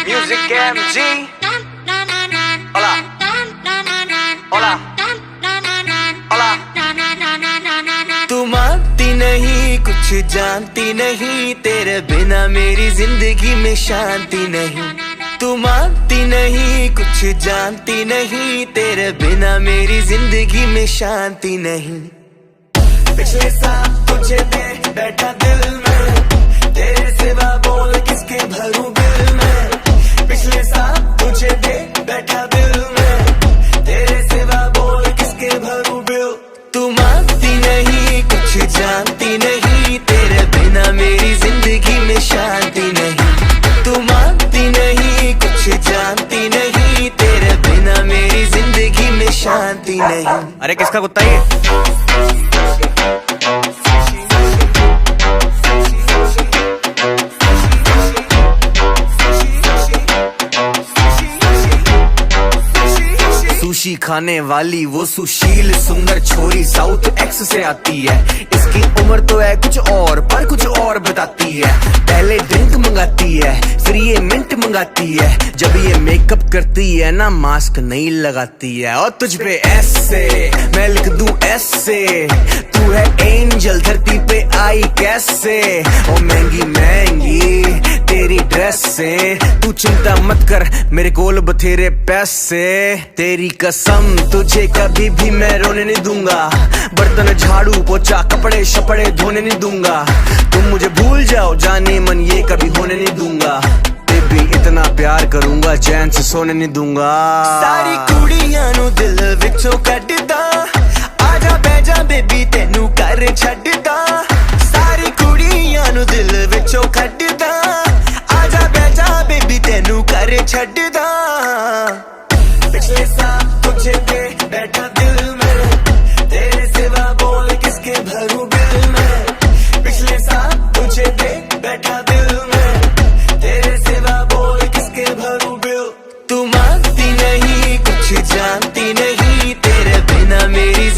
Music MG. Hola. Hola. Hola. तू मानती नहीं, कुछ जानती नहीं, तेरे बिना मेरी जिंदगी में शांति नहीं। तू मानती नहीं, कुछ जानती नहीं, तेरे बिना मेरी जिंदगी में शांति नहीं। पिछले साल तुझे दे बैठा दिल में, तेरे सिवा बोल किसके भरूं दिल में। पिछले साल तुझे दे बैठा दिल में, तेरे सिवा बोल किसके भरूं बिल। तू मानती नहीं, कुछ जानती नहीं, तेरे बिना मेरी जिंदगी में शांति नहीं। तू मानती नहीं, कुछ जानती नहीं, तेरे बिना मेरी जिंदगी में शांति नहीं। अरे किसका कुत्ता ये? सुशी खाने वाली वो सुशील सुंदर छोरी साउथ एक्स से आती है। इसकी उम्र तो है कुछ और, पर कुछ और बताती है। पहले ड्रिंक मंगाती है, फिर ये मिंट मंगाती है। जब ये मेकअप करती है ना, मास्क नहीं लगाती है। और तुझ पे ऐसे मैं लिख दूं ऐसे, तू है एंजल धरती पे आई कैसे। ओ महंगी महंगी तेरी ड्रेस से, तू चिंता मत कर मेरे कोल बथेरे पैसे। तेरी कसम तुझे कभी भी मैं रोने नहीं दूंगा, बर्तन झाड़ू पोछा कपड़े शपड़े धोने नहीं दूंगा। तुम मुझे भूल जाओ जाने मन, ये कभी होने नहीं दूंगा। बेबी इतना प्यार करूंगा, चैन से सोने नहीं दूंगा। सारी कुड़ियां नु दिल विचों कटदा, आजा बैजा बेबी तेनू कर छड्डदा। सारी कुड़ियां नु दिल विचों कटदा, आजा बैजा बेबी तेनू कर छड्डदा। पिछले साल तुझे दे बैठा दिल में, तेरे सिवा बोल किसके भरूं बिल में। पिछले साल तुझे दे बैठा दिल में, तेरे सिवा बोल किसके भरूं बिल। तू मानती नहीं, कुछ जानती नहीं, तेरे बिना मेरी